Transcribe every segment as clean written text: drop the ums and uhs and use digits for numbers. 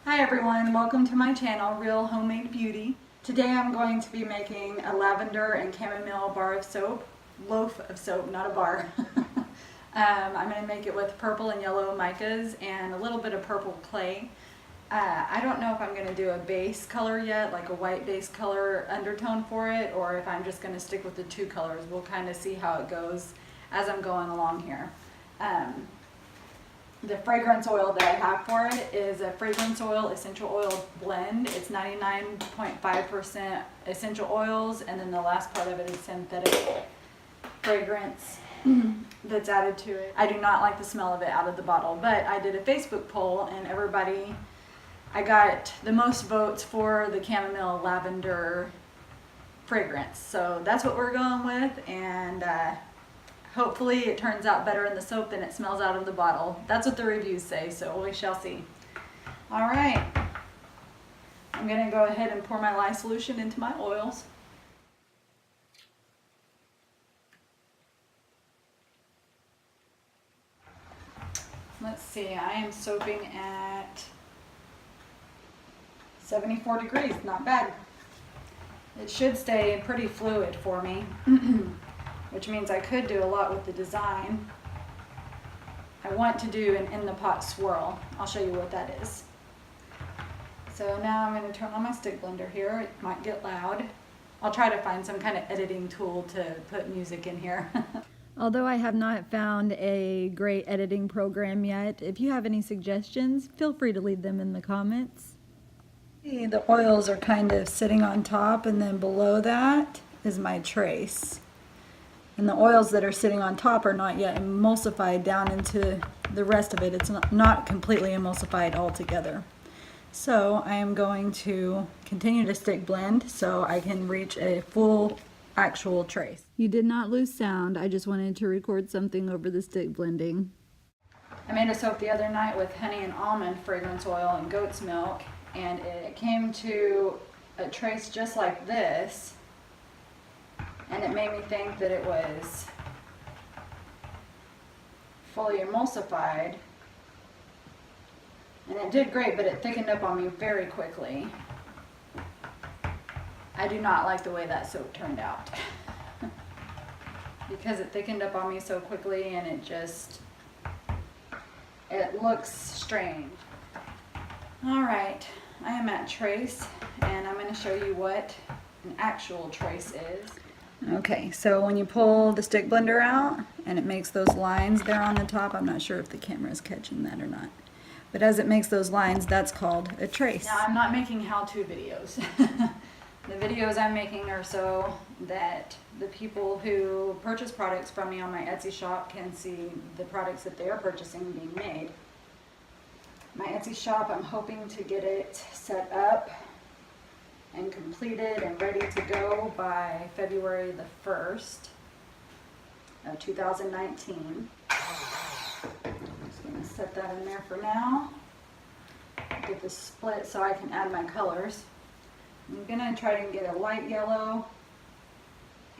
Hi everyone, welcome to my channel, Real Homemade Beauty. Today I'm going to be making a lavender and chamomile bar of soap, loaf of soap, not a bar. I'm going to make it with purple and yellow micas and a little bit of purple clay. I don't know if I'm going to do a base color yet, like a white base color undertone for it, or if I'm just going to stick with the two colors. We'll kind of see how it goes as I'm going along here. The fragrance oil that I have for it is a fragrance oil essential oil blend. It's 99.5% essential oils, and then the last part of it is synthetic fragrance that's added to it. I do not like the smell of it out of the bottle, but I did a Facebook poll and I got the most votes for the chamomile lavender fragrance. So that's what we're going with, and hopefully it turns out better in the soap than it smells out of the bottle. That's what the reviews say, so we shall see. All right, I'm gonna go ahead and pour my lye solution into my oils. Let's see, I am soaping at 74 degrees, not bad. It should stay pretty fluid for me. Which means I could do a lot with the design. I want to do an in the pot swirl. I'll show you what that is. So now I'm going to turn on my stick blender here. It might get loud. I'll try to find some kind of editing tool to put music in here. Although I have not found a great editing program yet, if you have any suggestions, feel free to leave them in the comments. The oils are kind of sitting on top, and then below that is my trace. And the oils that are sitting on top are not yet emulsified down into the rest of it. It's not completely emulsified altogether. So I am going to continue to stick blend so I can reach a full actual trace. You did not lose sound. I just wanted to record something over the stick blending. I made a soap the other night with honey and almond fragrance oil and goat's milk, and it came to a trace just like this. And it made me think that it was fully emulsified. And it did great, but it thickened up on me very quickly. I do not like the way that soap turned out. Because it thickened up on me so quickly, and it looks strange. All right, I am at trace, and I'm going to show you what an actual trace is. Okay, so when you pull the stick blender out and it makes those lines there on the top, I'm not sure if the camera is catching that or not, but as it makes those lines, that's called a trace. Now, I'm not making how-to videos. The videos I'm making are so that the people who purchase products from me on my Etsy shop can see the products that they are purchasing being made. My Etsy shop, I'm hoping to get it set up and completed and ready to go by February the 1st of 2019. I'm just going to set that in there for now. Get this split so I can add my colors. I'm going to try and get a light yellow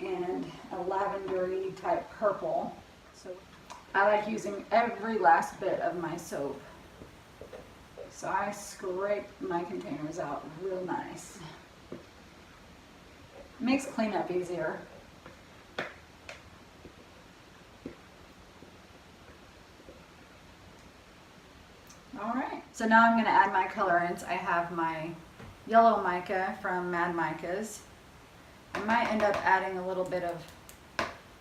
and a lavendery type purple. So I like using every last bit of my soap. So I scrape my containers out real nice. Makes cleanup easier. All right, so now I'm going to add my colorants. I have my yellow mica from Mad Micas. I might end up adding a little bit of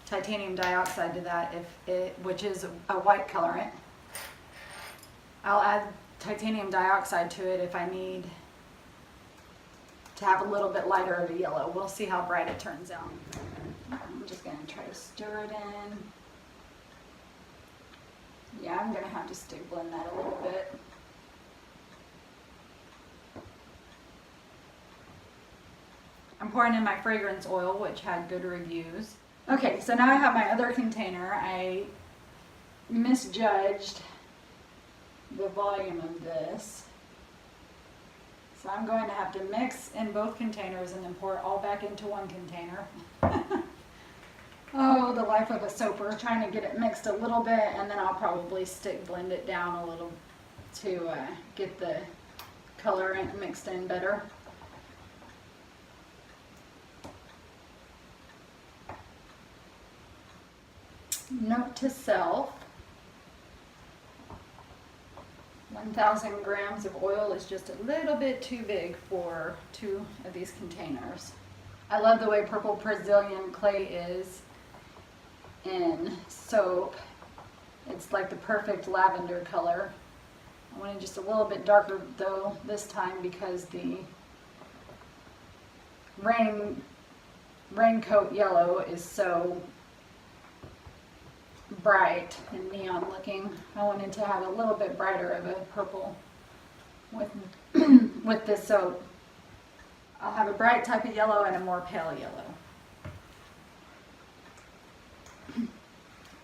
titanium dioxide to that, which is a white colorant. I'll add titanium dioxide to it if I need to have a little bit lighter of a yellow. We'll see how bright it turns out. I'm just going to try to stir it in. Yeah, I'm going to have to stick blend that a little bit. I'm pouring in my fragrance oil, which had good reviews. Okay, so now I have my other container. I misjudged the volume of this. So I'm going to have to mix in both containers and then pour it all back into one container. Oh, the life of a soaper, trying to get it mixed a little bit, and then I'll probably stick blend it down a little to get the colorant mixed in better. Note to self, 1,000 grams of oil is just a little bit too big for 2 of these containers. I love the way purple Brazilian clay is in soap. It's like the perfect lavender color. I want it just a little bit darker though this time because the raincoat yellow is so bright and neon looking. I wanted to have a little bit brighter of a purple with with this soap. I'll have a bright type of yellow and a more pale yellow.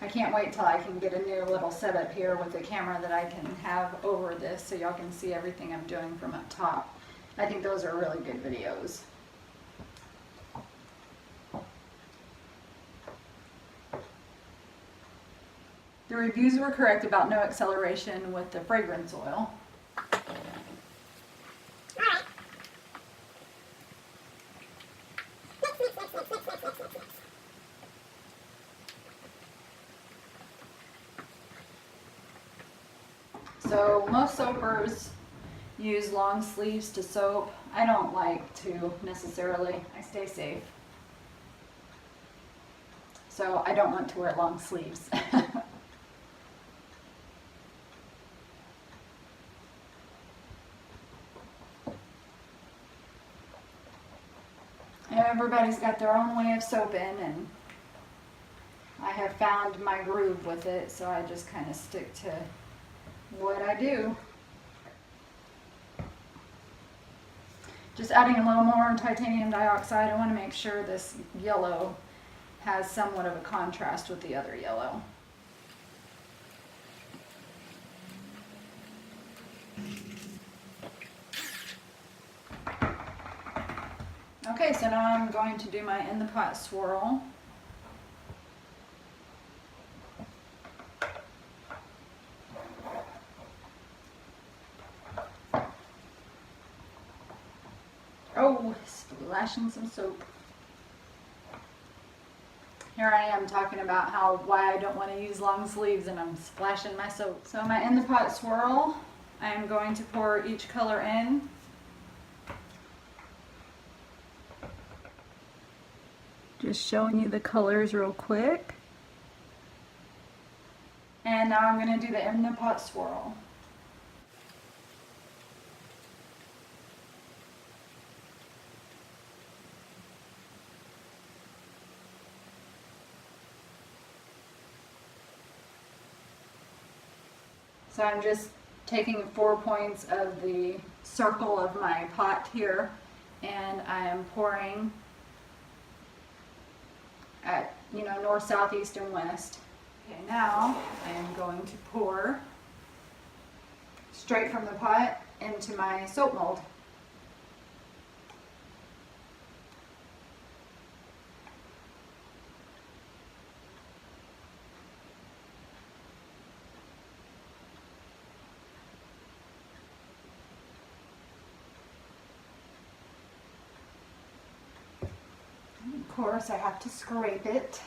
I can't wait till I can get a new little setup here with a camera that I can have over this so y'all can see everything I'm doing from up top. I think those are really good videos. The reviews were correct about no acceleration with the fragrance oil. So most soapers use long sleeves to soap. I don't like to necessarily. I stay safe. So I don't want to wear long sleeves. Everybody's got their own way of soaping, and I have found my groove with it, so I just kind of stick to what I do. Just adding a little more titanium dioxide. I want to make sure this yellow has somewhat of a contrast with the other yellow. Okay, so now I'm going to do my in the pot swirl. Oh, splashing some soap. Here I am talking about why I don't want to use long sleeves, and I'm splashing my soap. So my in the pot swirl, I'm going to pour each color in. Just showing you the colors real quick. And now I'm going to do the in the pot swirl. So I'm just taking 4 points of the circle of my pot here, and I am pouring at, north, south, east, and west. Okay, now I am going to pour straight from the pot into my soap mold. Of course, I have to scrape it.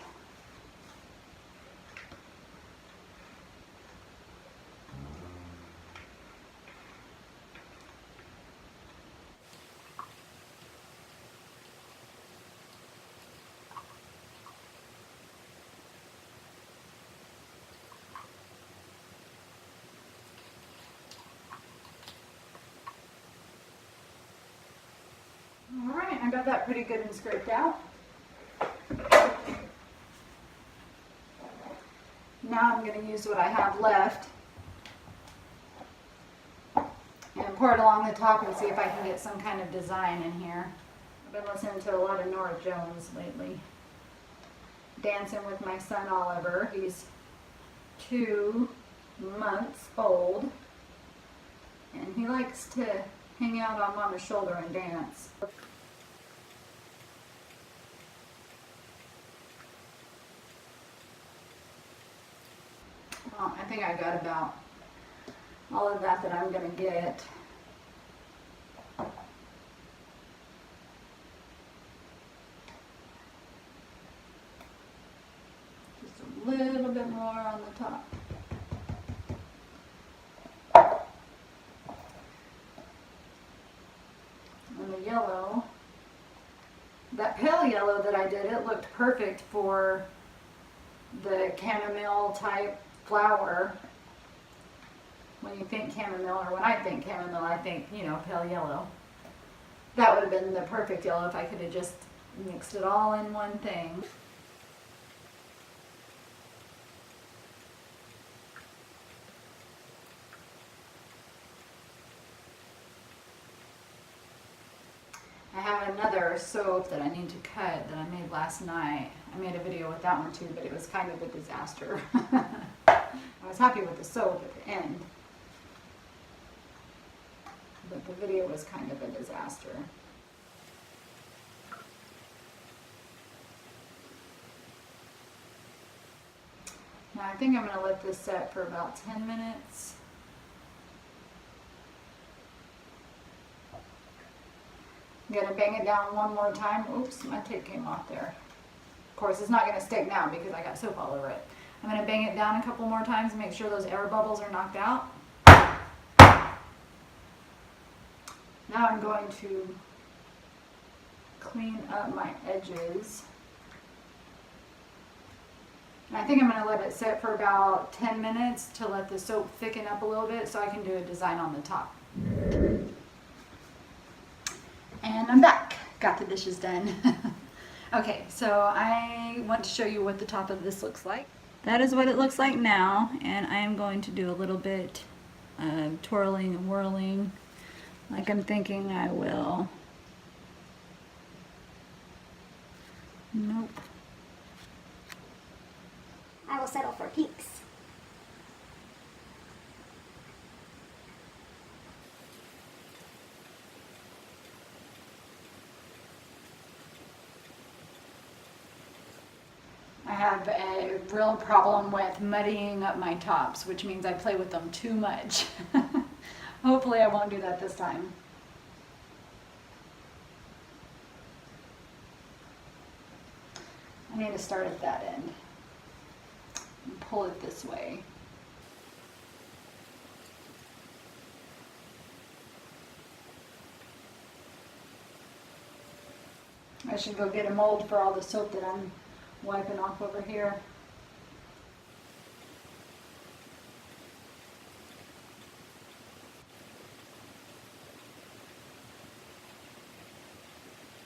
All right, I got that pretty good and scraped out. Now I'm going to use what I have left and pour it along the top and see if I can get some kind of design in here. I've been listening to a lot of Norah Jones lately. Dancing with my son Oliver. He's 2 months old, and he likes to hang out on Mama's shoulder and dance. I think I got about all of that I'm going to get. little bit more on the top. And the yellow, that pale yellow that I did, it looked perfect for the chamomile type flower. When you think chamomile, or when I think chamomile, I think, you know, pale yellow. That would have been the perfect yellow if I could have just mixed it all in one thing. I have another soap that I need to cut that I made last night. I made a video with that one too, but it was kind of a disaster. I was happy with the soap at the end, but the video was kind of a disaster. Now I think I'm going to let this set for about 10 minutes. I'm going to bang it down one more time. Oops, my tape came off there. Of course, it's not going to stick now because I got soap all over it. I'm going to bang it down a couple more times and make sure those air bubbles are knocked out. Now I'm going to clean up my edges. And I think I'm going to let it sit for about 10 minutes to let the soap thicken up a little bit so I can do a design on the top. And I'm back. Got the dishes done. Okay, so I want to show you what the top of this looks like. That is what it looks like now, and I am going to do a little bit of twirling and whirling like I'm thinking I will. Nope. I will settle for peaks. I have a real problem with muddying up my tops, which means I play with them too much. Hopefully I won't do that this time. I need to start at that end and pull it this way. I should go get a mold for all the soap that I'm wiping off over here.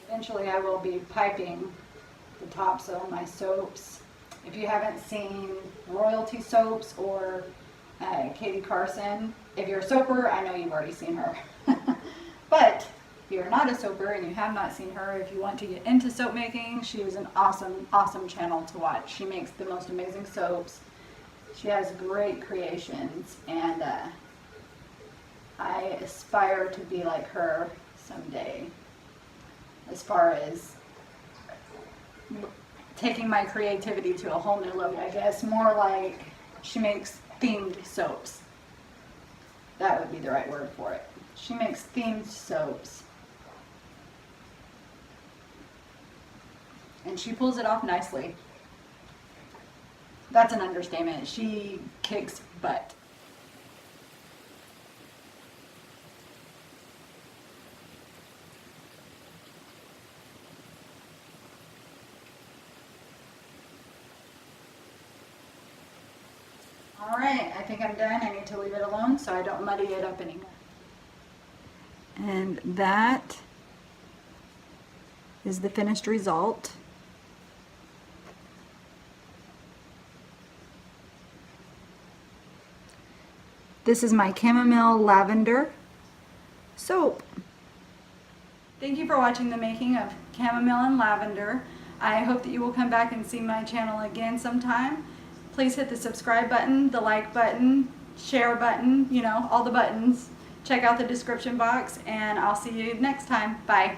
Eventually I will be piping the tops of my soaps. If you haven't seen Royalty Soaps or Katie Carson, if you're a soaper, I know you've already seen her. But if you're not a soaper and you have not seen her, if you want to get into soap making, she is an awesome, awesome channel to watch. She makes the most amazing soaps. She has great creations, and I aspire to be like her someday, as far as taking my creativity to a whole new level, I guess. More like she makes themed soaps. That would be the right word for it. She makes themed soaps. And she pulls it off nicely. That's an understatement. She kicks butt. All right, I think I'm done. I need to leave it alone so I don't muddy it up anymore. And that is the finished result. This is my Chamomile Lavender soap. Thank you for watching the making of Chamomile and Lavender. I hope that you will come back and see my channel again sometime. Please hit the subscribe button, the like button, share button, you know, all the buttons. Check out the description box, and I'll see you next time. Bye.